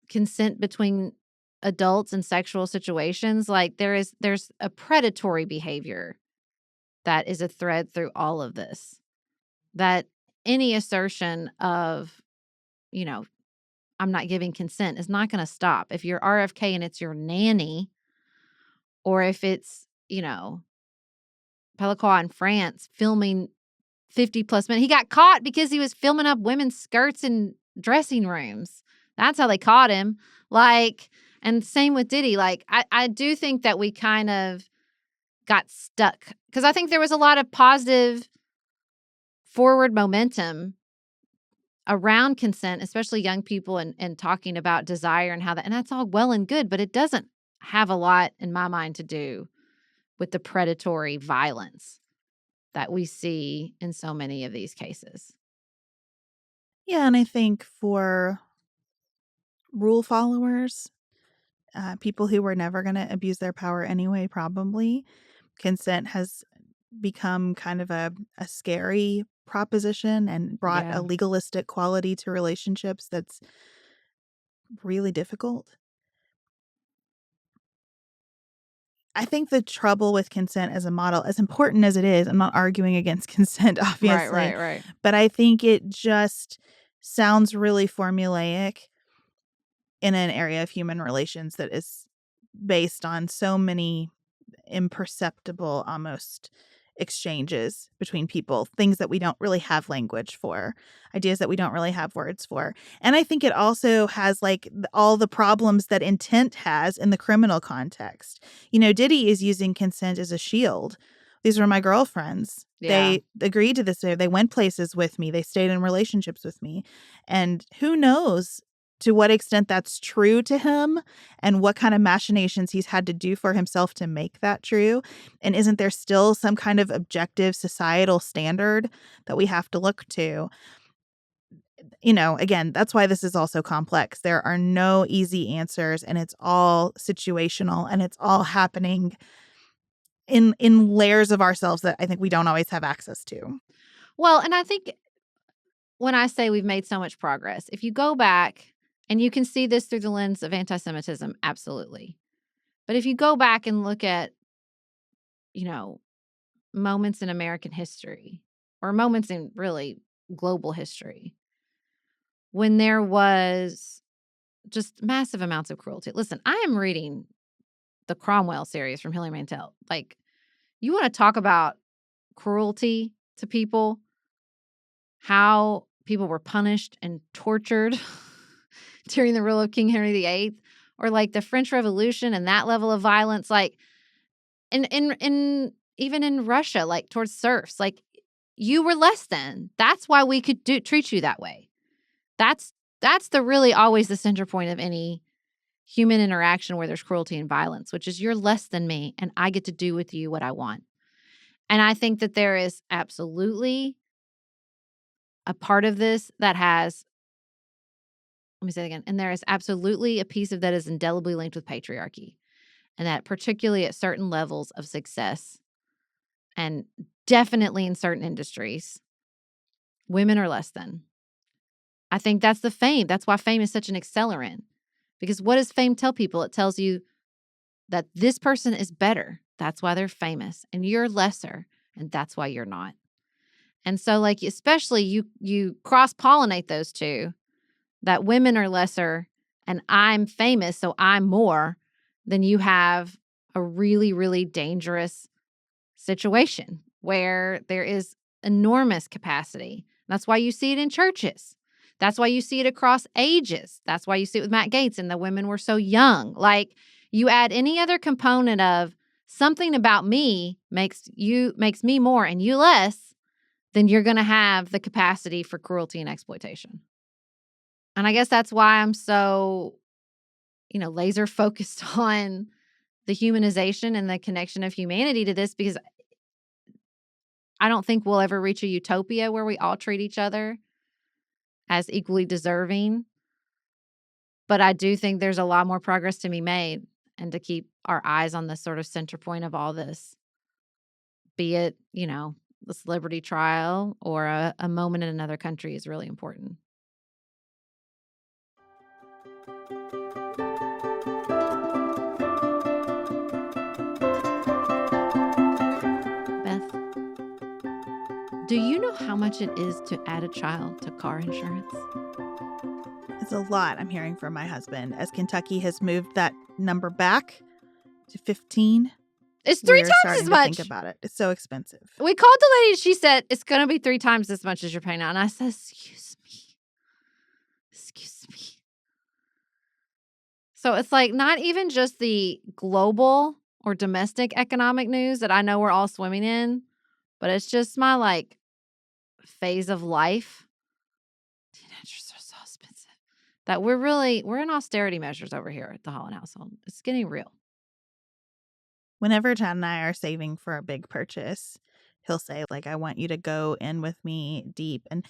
consent between adults in sexual situations. Like there's a predatory behavior that is a thread through all of this. That any assertion of, I'm not giving consent is not going to stop. If you're RFK and it's your nanny, or if it's, Pellicot in France filming 50 plus minutes. He got caught because he was filming up women's skirts in dressing rooms. That's how they caught him. And same with Diddy. I do think that we kind of got stuck because I think there was a lot of positive forward momentum around consent, especially young people and talking about desire and and that's all well and good, but it doesn't have a lot in my mind to do with the predatory violence that we see in so many of these cases. Yeah, and I think for rule followers, people who were never going to abuse their power anyway, probably, consent has become kind of a scary proposition and brought a legalistic quality to relationships that's really difficult. I think the trouble with consent as a model, as important as it is, I'm not arguing against consent, obviously. Right. But I think it just sounds really formulaic in an area of human relations that is based on so many imperceptible almost exchanges between people, things that we don't really have language for, ideas that we don't really have words for. And I think it also has all the problems that intent has in the criminal context. Diddy is using consent as a shield. These were my girlfriends. Yeah. They agreed to this. They went places with me. They stayed in relationships with me. And who knows to what extent that's true to him and what kind of machinations he's had to do for himself to make that true. And isn't there still some kind of objective societal standard that we have to look to? Again, that's why this is also complex. There are no easy answers, and it's all situational, and it's all happening in layers of ourselves that I think we don't always have access to. Well, and I think when I say we've made so much progress, if you go back, and you can see this through the lens of anti-Semitism, absolutely. But if you go back and look at, moments in American history or moments in really global history, when there was just massive amounts of cruelty. Listen, I am reading the Cromwell series from Hilary Mantel. You want to talk about cruelty to people, how people were punished and tortured during the rule of King Henry VIII, or the French Revolution and that level of violence, in even in Russia, towards serfs, you were less than. That's why we could treat you that way. That's the really always the center point of any human interaction where there's cruelty and violence, which is you're less than me and I get to do with you what I want. And I think that there is absolutely a part of this that has, let me say it again, and there is absolutely a piece of that is indelibly linked with patriarchy. And that particularly at certain levels of success and definitely in certain industries, women are less than. I think that's the fame. That's why fame is such an accelerant. Because what does fame tell people? It tells you that this person is better. That's why they're famous. And you're lesser. And that's why you're not. And so especially you cross-pollinate those two, that women are lesser and I'm famous, so I'm more, then you have a really, really dangerous situation where there is enormous capacity. That's why you see it in churches. That's why you see it across ages. That's why you see it with Matt Gaetz and the women were so young. Like, you add any other component of something about me makes me more and you less, then you're going to have the capacity for cruelty and exploitation. And I guess that's why I'm so, laser focused on the humanization and the connection of humanity to this, because I don't think we'll ever reach a utopia where we all treat each other as equally deserving. But I do think there's a lot more progress to be made, and to keep our eyes on the sort of center point of all this, be it, this Liberty trial or a moment in another country, is really important. Beth, do you know how much it is to add a child to car insurance? It's a lot, I'm hearing from my husband, as Kentucky has moved that number back to 15. It's 3 times as much. Think about it. It's so expensive. We called the lady. She said, it's going to be 3 times as much as you're paying now. And I said, excuse me. So it's like not even just the global or domestic economic news that I know we're all swimming in, but it's just my phase of life. Teenagers are so expensive that we're in austerity measures over here at the Holland household. It's getting real. Whenever Chad and I are saving for a big purchase, he'll say, I want you to go in with me deep. And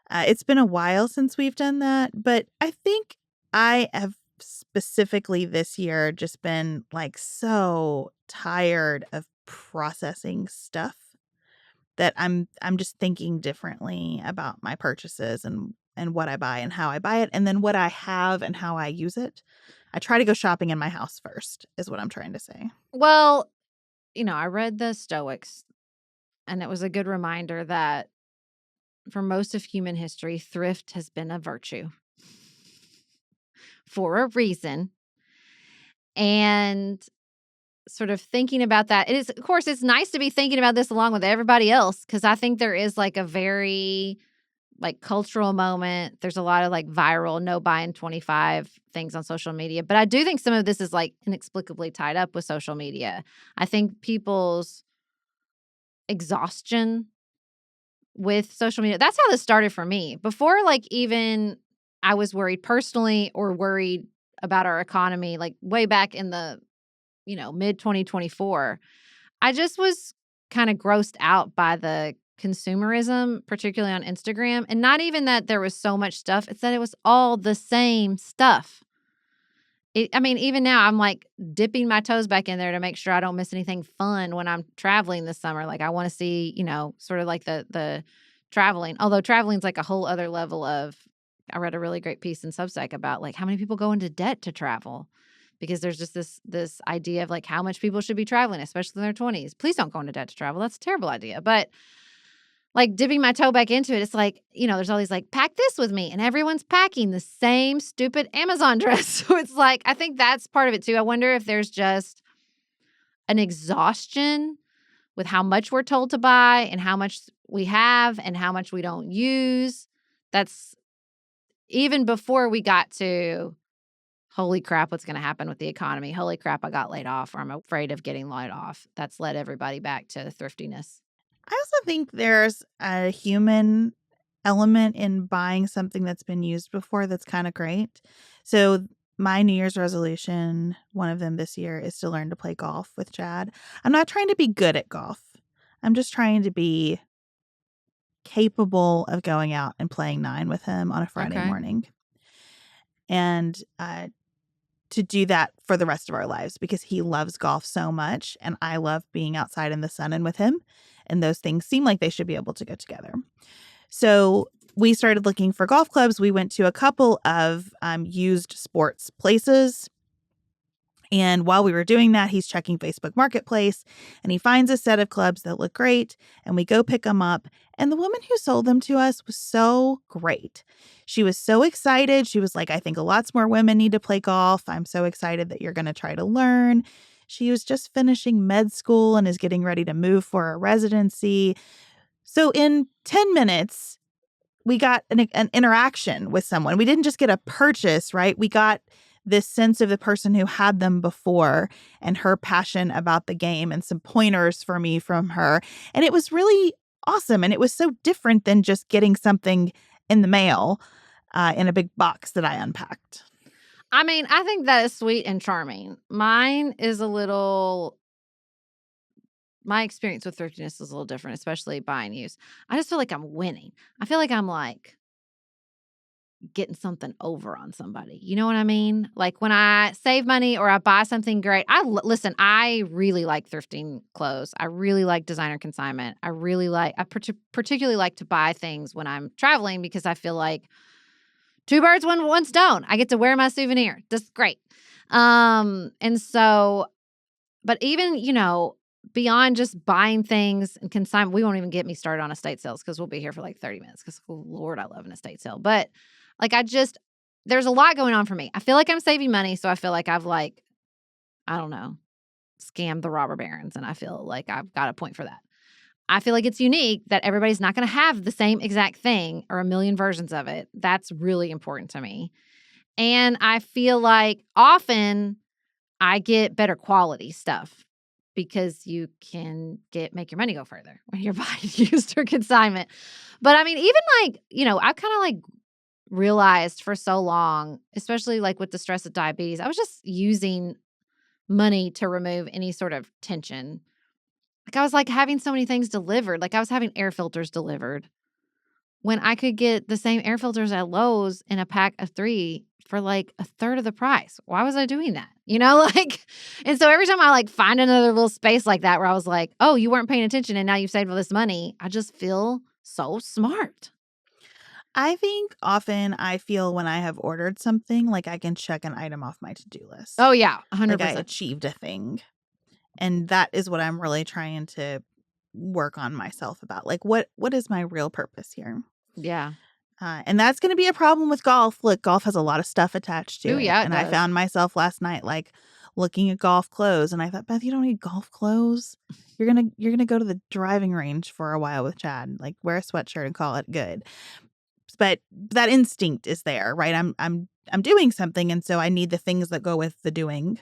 it's been a while since we've done that. But I think I have specifically this year just been so tired of processing stuff that I'm just thinking differently about my purchases and what I buy and how I buy it, and then what I have and how I use it. I try to go shopping in my house first, is what I'm trying to say. Well, I read the Stoics, and it was a good reminder that for most of human history, thrift has been a virtue for a reason. And sort of thinking about that, it is, of course, it's nice to be thinking about this along with everybody else, because I think there is a very cultural moment. There's a lot of viral no buying 25 things on social media. But I do think some of this is inexplicably tied up with social media. I think people's exhaustion with social media, that's how this started for me. Before even I was worried personally or worried about our economy, way back in the, mid 2024, I just was kind of grossed out by the consumerism, particularly on Instagram. And not even that there was so much stuff, it's that it was all the same stuff. Even now I'm dipping my toes back in there to make sure I don't miss anything fun when I'm traveling this summer. I want to see, sort of the traveling. Although traveling's a whole other level of, I read a really great piece in Substack about how many people go into debt to travel, because there's just this idea of how much people should be traveling, especially in their 20s. Please don't go into debt to travel. That's a terrible idea. But dipping my toe back into it, it's there's all these pack this with me, and everyone's packing the same stupid Amazon dress. So it's I think that's part of it too. I wonder if there's just an exhaustion with how much we're told to buy and how much we have and how much we don't use. That's even before we got to, holy crap, what's going to happen with the economy? Holy crap, I got laid off, or I'm afraid of getting laid off. That's led everybody back to thriftiness. I also think there's a human element in buying something that's been used before that's kind of great. So my New Year's resolution, one of them this year, is to learn to play golf with Chad. I'm not trying to be good at golf. I'm just trying to be capable of going out and playing 9 with him on a Friday morning. And to do that for the rest of our lives, because he loves golf so much and I love being outside in the sun and with him. And those things seem like they should be able to go together. So we started looking for golf clubs. We went to a couple of used sports places. And while we were doing that, he's checking Facebook Marketplace and he finds a set of clubs that look great. And we go pick them up. And the woman who sold them to us was so great. She was so excited. She was like, I think lots more women need to play golf. I'm so excited that you're going to try to learn. She was just finishing med school and is getting ready to move for a residency. So in 10 minutes, we got an interaction with someone. We didn't just get a purchase, right? We got this sense of the person who had them before and her passion about the game and some pointers for me from her. And it was really awesome. And it was so different than just getting something in the mail in a big box that I unpacked. I mean, I think that is sweet and charming. Mine is my experience with thriftiness is a little different, especially buying used. I just feel like I'm winning. I feel like I'm like getting something over on somebody. You know what I mean? Like when I save money or I buy something great. Listen, I really like thrifting clothes. I really like designer consignment. I particularly like to buy things when I'm traveling because I feel like two birds, one stone. I get to wear my souvenir. That's great. And so, but even, beyond just buying things and consignment, we won't even get me started on estate sales because we'll be here for like 30 minutes because, oh, Lord, I love an estate sale. But like, there's a lot going on for me. I feel like I'm saving money. So I feel like I've I don't know, scammed the robber barons. And I feel like I've got a point for that. I feel like it's unique that everybody's not going to have the same exact thing or a million versions of it. That's really important to me. And I feel like often I get better quality stuff because you can make your money go further when you're buying used or consignment. But I mean, even I've kind of realized for so long, especially with the stress of diabetes, I was just using money to remove any sort of tension. I was having so many things delivered. I was having air filters delivered when I could get the same air filters at Lowe's in a pack of 3 for a third of the price. Why was I doing that? And so every time I find another little space like that where I was like, oh, you weren't paying attention and now you've saved all this money, I just feel so smart. I think often I feel when I have ordered something, I can check an item off my to-do list. Oh, yeah, 100%. I achieved a thing. And that is what I'm really trying to work on myself about. What is my real purpose here? Yeah. And that's going to be a problem with golf. Look, golf has a lot of stuff attached to it. Yeah, and I found myself last night looking at golf clothes, and I thought, Beth, you don't need golf clothes. You're gonna go to the driving range for a while with Chad. Wear a sweatshirt and call it good. But that instinct is there, right? I'm doing something, and so I need the things that go with the doing,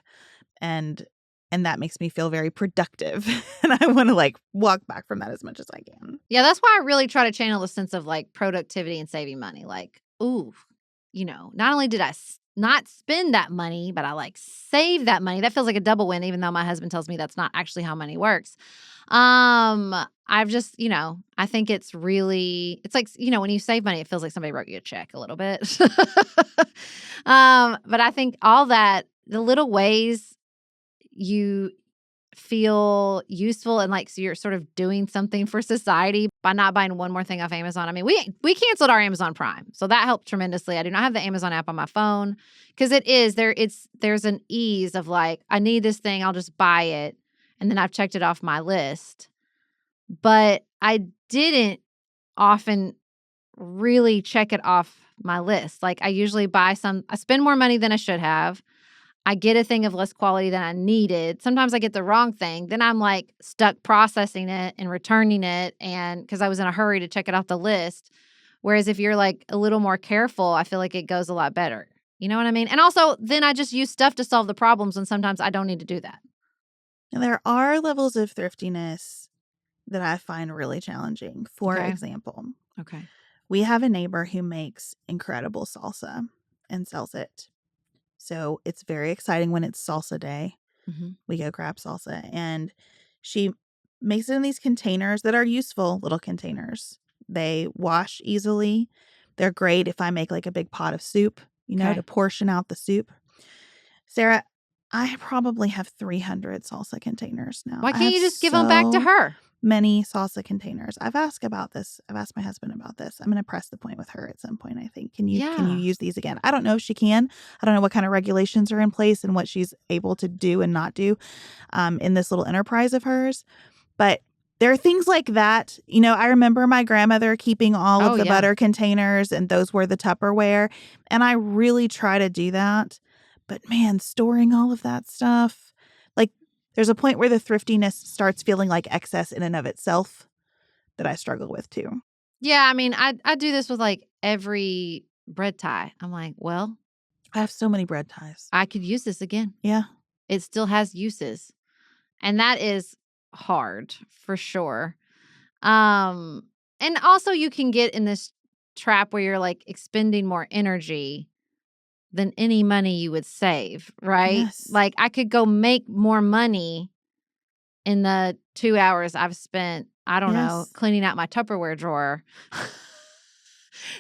and that makes me feel very productive. And I want to walk back from that as much as I can. Yeah, that's why I really try to channel the sense of productivity and saving money. Not only did I not spend that money, but I save that money. That feels like a double win, even though my husband tells me that's not actually how money works. I've just, I think it's really, it's when you save money, it feels like somebody wrote you a check a little bit. But I think all that, the little ways you feel useful and so you're sort of doing something for society by not buying one more thing off Amazon. I mean, we canceled our Amazon Prime, so that helped tremendously. I do not have the Amazon app on my phone because there's an ease of I need this thing, I'll just buy it, and then I've checked it off my list. But I didn't often really check it off my list. I usually I spend more money than I should have. I get a thing of less quality than I needed. Sometimes I get the wrong thing. Then I'm stuck processing it and returning it, and because I was in a hurry to check it off the list. Whereas if you're a little more careful, I feel like it goes a lot better. You know what I mean? And also, then I just use stuff to solve the problems, and sometimes I don't need to do that. Now, there are levels of thriftiness that I find really challenging. For example, we have a neighbor who makes incredible salsa and sells it. So it's very exciting when it's salsa day. Mm-hmm. We go grab salsa, and she makes it in these containers that are useful little containers. They wash easily. They're great if I make a big pot of soup, to portion out the soup. Sarah, I probably have 300 salsa containers now. Why can't you just give them back to her? Many salsa containers. I've asked about this. I've asked my husband about this. I'm going to press the point with her at some point, I think. Can you use these again? I don't know if she can. I don't know what kind of regulations are in place and what she's able to do and not do in this little enterprise of hers. But there are things like that. I remember my grandmother keeping all of the butter containers, and those were the Tupperware. And I really try to do that. But man, storing all of that stuff, there's a point where the thriftiness starts feeling like excess in and of itself that I struggle with too. Yeah, I mean, I do this with like every bread tie. I'm like, well, I have so many bread ties. I could use this again. Yeah. It still has uses. And that is hard for sure. And also you can get in this trap where you're like expending more energy than any money you would save, right? Yes. Like I could go make more money in the 2 hours I've spent, I don't know, Yes. cleaning out my Tupperware drawer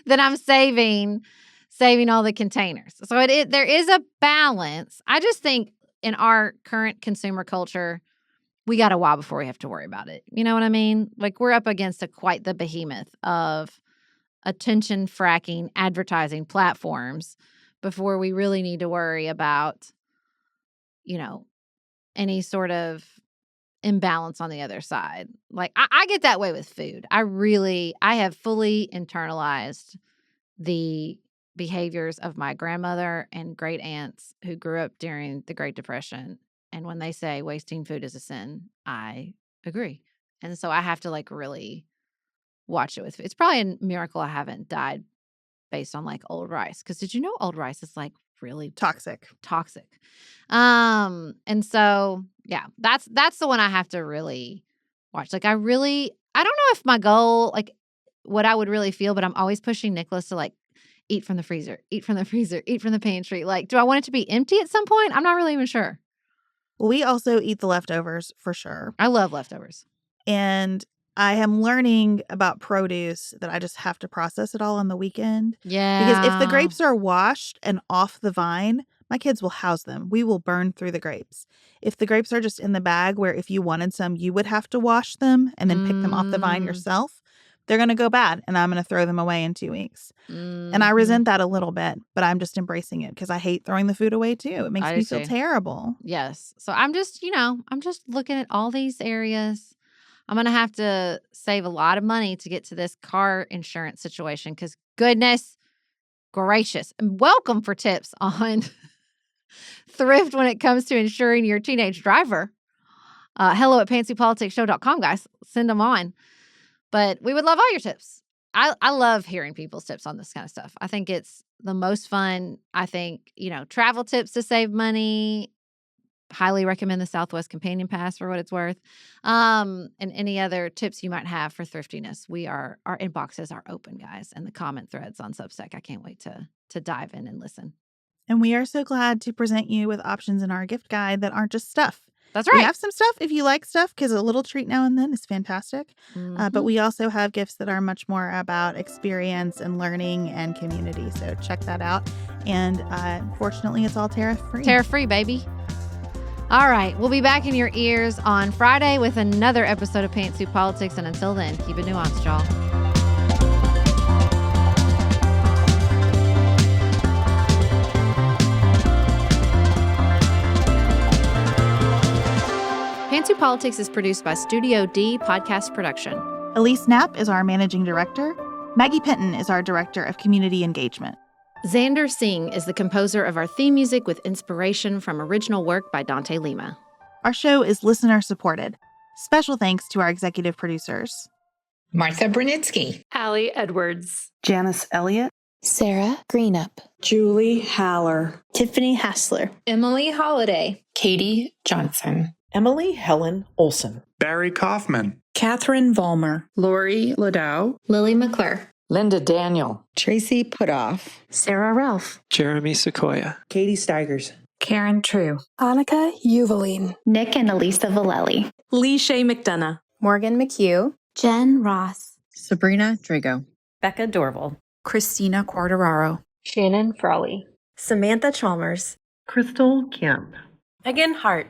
than I'm saving all the containers. So there is a balance. I just think in our current consumer culture, we got a while before we have to worry about it. You know what I mean? Like we're up against quite the behemoth of attention fracking advertising platforms before we really need to worry about, any sort of imbalance on the other side. Like I get that way with food. I have fully internalized the behaviors of my grandmother and great aunts who grew up during the Great Depression. And when they say wasting food is a sin, I agree. And so I have to like really watch it with food. It's probably a miracle I haven't died based on like old rice. Because did you know old rice is like really Toxic. And so yeah, that's the one I have to really watch. Like I don't know if my goal, like what I would really feel, but I'm always pushing Nicholas to like eat from the freezer, eat from the freezer, eat from the pantry. Like, do I want it to be empty at some point? I'm not really even sure. Well, we also eat the leftovers for sure. I love leftovers. And I am learning about produce that I just have to process it all on the weekend. Yeah. Because if the grapes are washed and off the vine, my kids will house them. We will burn through the grapes. If the grapes are just in the bag where if you wanted some, you would have to wash them and then pick them off the vine yourself, they're going to go bad and I'm going to throw them away in 2 weeks. And I resent that a little bit, but I'm just embracing it because I hate throwing the food away too. It makes me feel terrible. Yes. So I'm just looking at all these areas. I'm going to have to save a lot of money to get to this car insurance situation because goodness gracious. And welcome for tips on thrift when it comes to insuring your teenage driver. Hello at pantsuitpoliticsshow.com, guys. Send them on. But we would love all your tips. I love hearing people's tips on this kind of stuff. I think it's the most fun. I think, travel tips to save money. Highly recommend the Southwest Companion Pass for what it's worth. And any other tips you might have for thriftiness. Our inboxes are open, guys, and the comment threads on Substack. I can't wait to dive in and listen. And we are so glad to present you with options in our gift guide that aren't just stuff. That's right. We have some stuff if you like stuff because a little treat now and then is fantastic. But we also have gifts that are much more about experience and learning and community. So check that out. And fortunately, it's all tariff-free. Tariff-free, baby. All right. We'll be back in your ears on Friday with another episode of Pantsuit Politics. And until then, keep it nuanced, y'all. Pantsuit Politics is produced by Studio D Podcast Production. Elise Knapp is our managing director. Maggie Penton is our director of community engagement. Xander Singh is the composer of our theme music with inspiration from original work by Dante Lima. Our show is listener supported. Special thanks to our executive producers. Martha Brunitsky. Allie Edwards. Janice Elliott. Sarah Greenup. Julie Haller. Tiffany Hassler. Emily Holiday. Katie Johnson. Emily Helen Olson. Barry Kaufman. Catherine Vollmer. Lori Ladow. Lily McClure. Linda Daniel. Tracy Putoff. Sarah Ralph. Jeremy Sequoia. Katie Steigers. Karen True. Annika Uvaline. Nick and Elisa Valelli. Lee Shea McDonough. Morgan McHugh. Jen Ross. Sabrina Drago. Becca Dorval. Christina Quartararo. Shannon Frawley. Samantha Chalmers. Crystal Kemp. Megan Hart.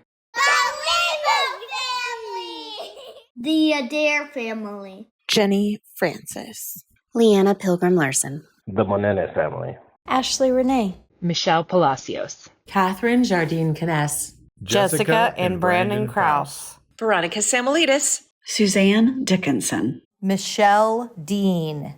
The Adair family. Jenny Francis. Leanna Pilgrim Larson. The Monene family. Ashley Renee. Michelle Palacios. Catherine Jardine Kness. Jessica and Brandon Krause. Veronica Samuelidis. Suzanne Dickinson. Michelle Dean.